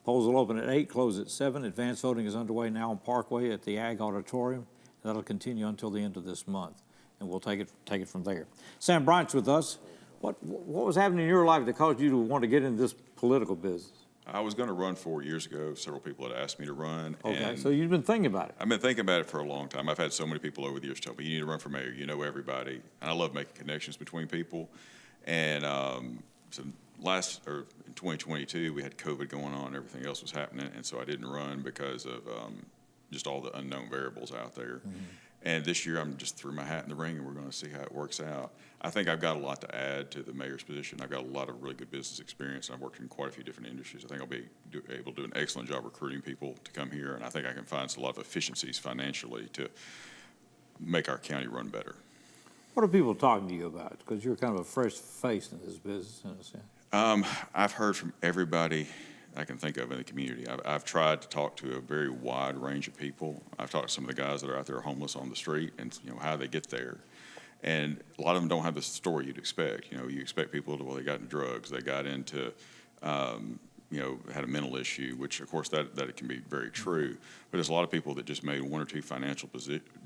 Polls will open at 8, close at 7. Advanced voting is underway now on Parkway at the Ag Auditorium. That'll continue until the end of this month, and we'll take it from there. Sam Bryant's with us. What was happening in your life that caused you to want to get into this political business? I was going to run 4 years ago. Several people had asked me to run. Okay, so you've been thinking about it. I've been thinking about it for a long time. I've had so many people over the years tell me, you need to run for mayor. You know everybody. And I love making connections between people. And so in 2022, we had COVID going on. Everything else was happening. And so I didn't run because of just all the unknown variables out there. Mm-hmm. And this year, I'm just threw my hat in the ring, and we're going to see how it works out. I think I've got a lot to add to the mayor's position. I've got a lot of really good business experience, and I've worked in quite a few different industries. I think I'll be able to do an excellent job recruiting people to come here, and I think I can find a lot of efficiencies financially to make our county run better. What are people talking to you about? Because you're kind of a fresh face in this business, in a sense. I've heard from everybody I can think of in the community. I've tried to talk to a very wide range of people. I've talked to some of the guys that are out there homeless on the street and how they get there. And a lot of them don't have the story you'd expect. You expect people to, they got into drugs, they got into, had a mental issue, which of course that it can be very true. But there's a lot of people that just made one or two financial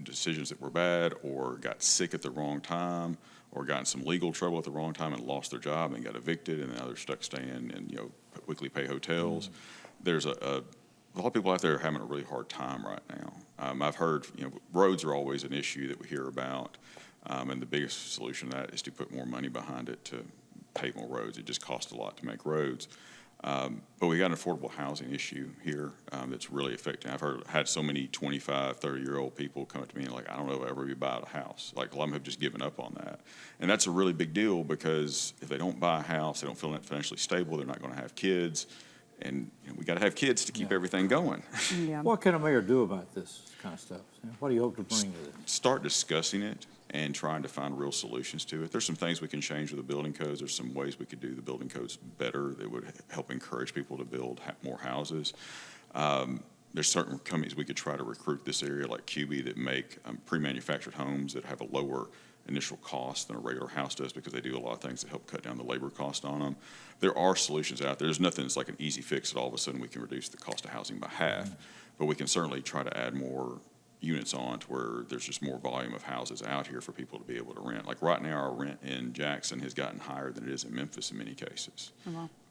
decisions that were bad, or got sick at the wrong time, or got in some legal trouble at the wrong time and lost their job and got evicted, and now they're stuck staying in weekly pay hotels. Mm-hmm. There's a lot of people out there are having a really hard time right now. I've heard roads are always an issue that we hear about, and the biggest solution to that is to put more money behind it to pave more roads. It just costs a lot to make roads. But we got an affordable housing issue here that's really affecting. I've had so many 25, 30-year-old people come up to me and I don't know if I'll ever be buying a house. A lot of them have just given up on that. And that's a really big deal, because if they don't buy a house, they don't feel financially stable, they're not going to have kids. And we got to have kids to keep everything going. Yeah. What can a mayor do about this kind of stuff? What do you hope to bring to it? Start discussing it and trying to find real solutions to it. There's some things we can change with the building codes. There's some ways we could do the building codes better that would help encourage people to build more houses. There's certain companies we could try to recruit this area, like QB, that make pre-manufactured homes that have a lower initial cost than a regular house does, because they do a lot of things that help cut down the labor cost on them. There are solutions out there. There's nothing that's like an easy fix that all of a sudden we can reduce the cost of housing by half, but we can certainly try to add more units on to where there's just more volume of houses out here for people to be able to rent. Like right now, our rent in Jackson has gotten higher than it is in Memphis in many cases,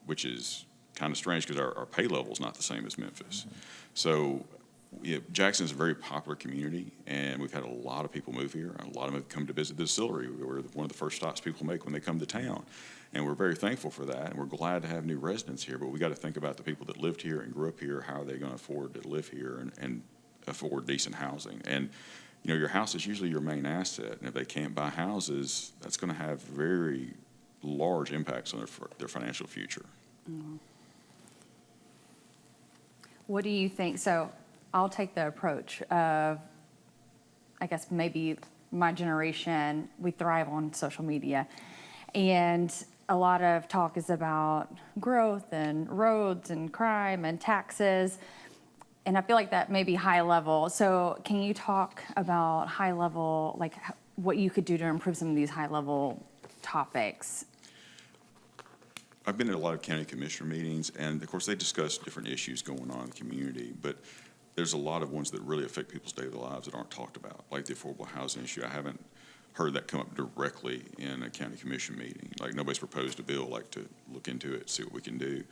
which is kind of strange because our pay level is not the same as Memphis. So Jackson is a very popular community, and we've had a lot of people move here. A lot of them have come to visit the distillery. We're one of the first stops people make when they come to town, and we're very thankful for that, and we're glad to have new residents here. But we got to think about the people that lived here and grew up here. How are they going to afford to live here and afford decent housing? And your house is usually your main asset, and if they can't buy houses, that's going to have very large impacts on their financial future. What do you think? So I'll take the approach of, I guess maybe my generation, we thrive on social media. And a lot of talk is about growth and roads and crime and taxes. And I feel like that may be high level. So can you talk about high level, like what you could do to improve some of these high level topics? I've been at a lot of county commissioner meetings, and of course they discuss different issues going on in the community, but there's a lot of ones that really affect people's daily lives that aren't talked about, like the affordable housing issue. I haven't heard that come up directly in a county commission meeting. Like nobody's proposed a bill like to look into it, see what we can do,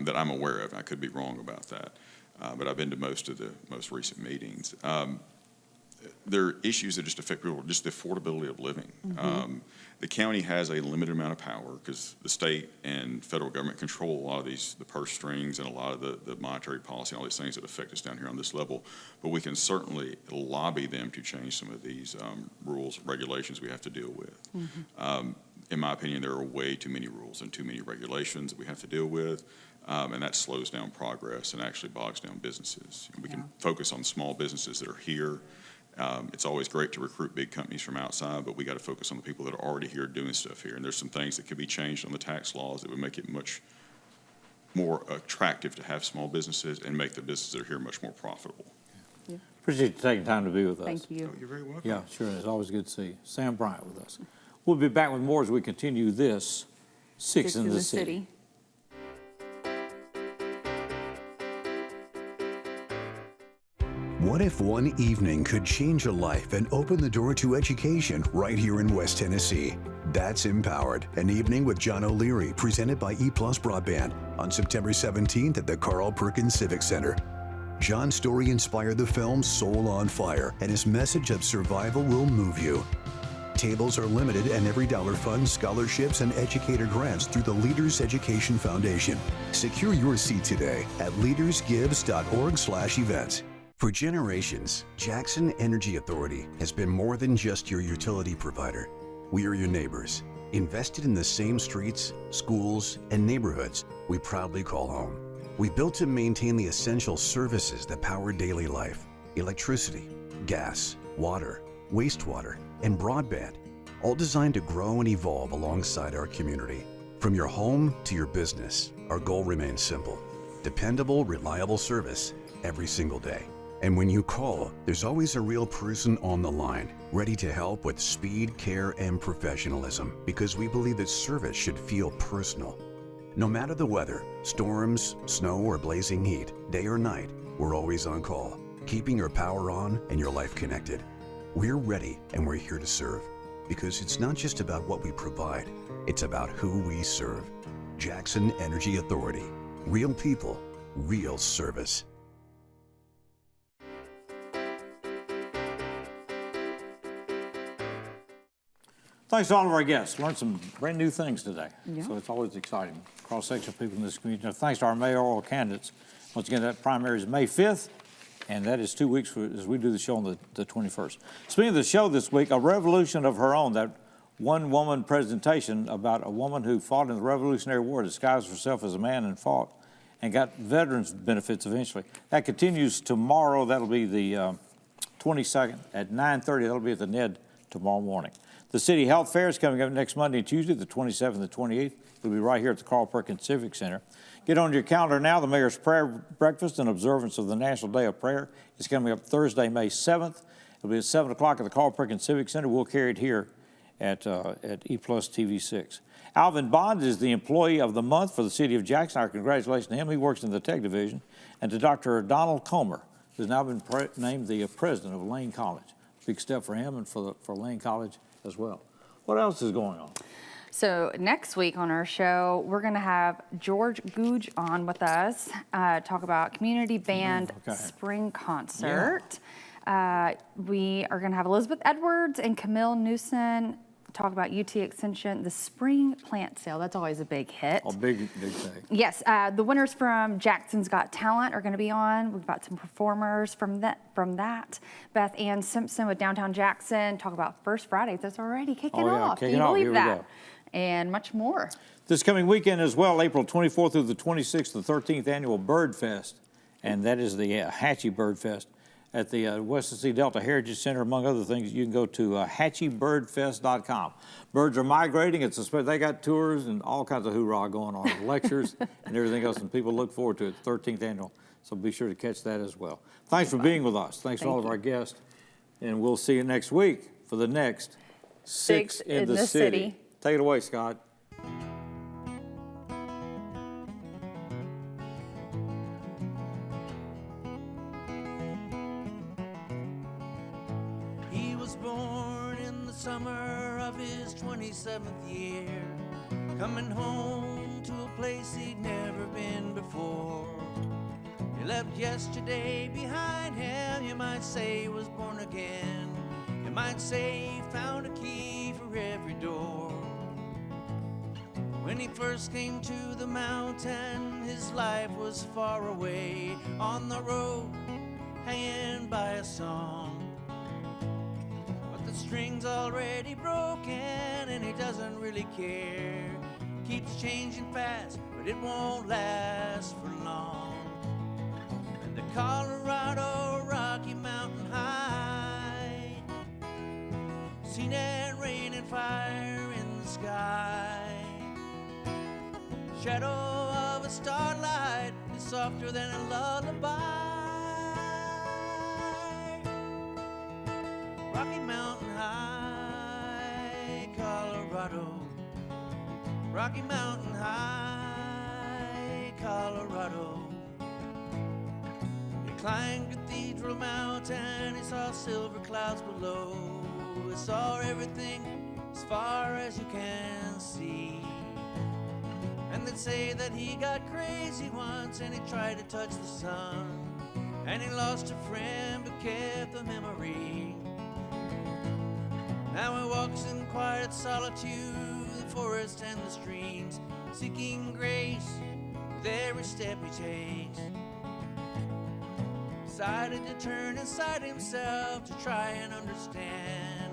that I'm aware of. I could be wrong about that, but I've been to most of the most recent meetings. There are issues that just affect people, just the affordability of living. The county has a limited amount of power because the state and federal government control a lot of the purse strings and a lot of the monetary policy and all these things that affect us down here on this level. But we can certainly lobby them to change some of these rules, regulations we have to deal with. In my opinion, there are way too many rules and too many regulations that we have to deal with. And that slows down progress and actually bogs down businesses. We can focus on small businesses that are here. It's always great to recruit big companies from outside, but we got to focus on the people that are already here doing stuff here. And there's some things that could be changed on the tax laws that would make it much more attractive to have small businesses and make the businesses that are here much more profitable. Appreciate you taking time to be with us. Thank you. Oh, you're very welcome. Yeah, sure. It's always good to see you. Sam Bryant with us. We'll be back with more as we continue this Six in the City. What if one evening could change a life and open the door to education right here in West Tennessee? That's Empowered, an evening with John O'Leary, presented by EPlus Broadband on September 17th at the Carl Perkins Civic Center. John's story inspired the film Soul on Fire, and his message of survival will move you. Tables are limited, and every dollar funds scholarships and educator grants through the Leaders Education Foundation. Secure your seat today at leadersgives.org/events. For generations, Jackson Energy Authority has been more than just your utility provider. We are your neighbors, invested in the same streets, schools, and neighborhoods we proudly call home. We built to maintain the essential services that power daily life: electricity, gas, water, wastewater, and broadband, all designed to grow and evolve alongside our community. From your home to your business, our goal remains simple: dependable, reliable service every single day. And when you call, there's always a real person on the line, ready to help with speed, care, and professionalism, because we believe that service should feel personal. No matter the weather, storms, snow, or blazing heat, day or night, we're always on call, keeping your power on and your life connected. We're ready, and we're here to serve, because it's not just about what we provide, it's about who we serve. Jackson Energy Authority. Real people, real service. Thanks to all of our guests. Learned some brand new things today. Yeah. So it's always exciting. Cross-section of people in this community. Now, thanks to our mayoral candidates. Once again, that primary is May 5th, and that is 2 weeks as we do the show on the 21st. Speaking of the show this week, A Revolution of Her Own, that one-woman presentation about a woman who fought in the Revolutionary War, disguised herself as a man and fought and got veterans benefits eventually. That continues tomorrow. That'll be the 22nd at 9:30. That'll be at the Ned tomorrow morning. The City Health Fair is coming up next Monday and Tuesday, the 27th and 28th. It'll be right here at the Carl Perkins Civic Center. Get on your calendar now. The Mayor's Prayer Breakfast in observance of the National Day of Prayer is coming up Thursday, May 7th. It'll be at 7 o'clock at the Carl Perkins Civic Center. We'll carry it here at EPlus TV6. Alvin Bond is the Employee of the Month for the City of Jackson. Our congratulations to him. He works in the Tech Division. And to Dr. Donald Comer, who's now been named the President of Lane College. Big step for him and for Lane College as well. What else is going on? So next week on our show, we're going to have George Googe on with us, talk about community band spring concert. We are going to have Elizabeth Edwards and Camille Newson talk about UT Extension, the spring plant sale. That's always a big hit. A big thing. Yes, the winners from Jackson's Got Talent are going to be on. We've got some performers from that. Beth Ann Simpson with Downtown Jackson talk about First Fridays. That's already kicking off. Can you believe that? And much more. This coming weekend as well, April 24th through the 26th, the 13th annual Bird Fest, and that is the Hatchie Bird Fest at the West Tennessee Delta Heritage Center. Among other things, you can go to hatchiebirdfest.com. Birds are migrating. They got tours and all kinds of hoorah going on, lectures and everything else, and people look forward to it, 13th annual. So be sure to catch that as well. Thanks for being with us. Thanks to all of our guests, and we'll see you next week for the next Six in the City. Take it away, Scott. He was born in the summer of his 27th year, coming home to a place he'd never been before. He left yesterday behind him. You might say he was born again. You might say he found a key for every door. When he first came to the mountain, his life was far away, on the road, hanging by a song. But the string's already broken and he doesn't really care. Keeps changing fast, but it won't last for long. And the Colorado Rocky Mountain High, seen that rain and fire in the sky. Shadow of a starlight is softer than a lullaby. Rocky Mountain High, Colorado. Rocky Mountain High, Colorado. He climbed Cathedral Mountain, he saw silver clouds below. He saw everything as far as you can see. And they'd say that he got crazy once and he tried to touch the sun. And he lost a friend but kept the memory. Now he walks in quiet solitude, the forest and the streams, seeking grace with every step he takes. Decided to turn inside himself to try and understand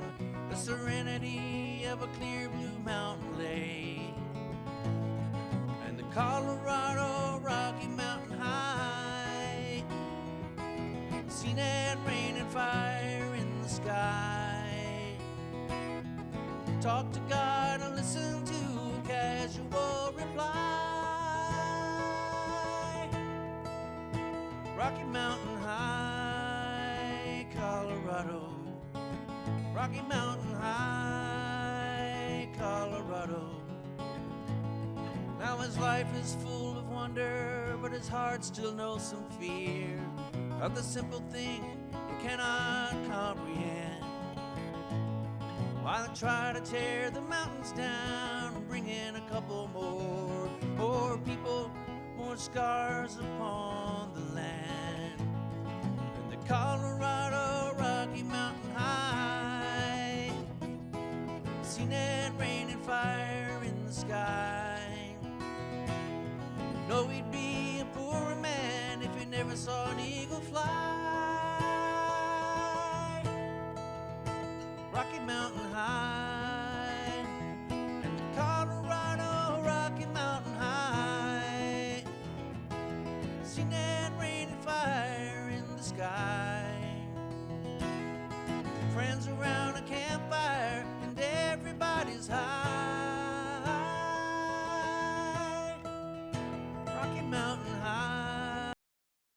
the serenity of a clear blue mountain lake. Colorado Rocky Mountain High, seen that rain and fire in the sky. Talk to God and listen to a casual reply. Rocky Mountain High, Colorado. Rocky Mountain High, Colorado. Now his life is full of wonder, but his heart still knows some fear of the simple thing he cannot comprehend. While they try to tear the mountains down and bring in a couple more people, more scars upon the land. And the Colorado Rocky Mountain High, seen that rain and fire in the sky. Know he'd be a poor man if he never saw an eagle fly.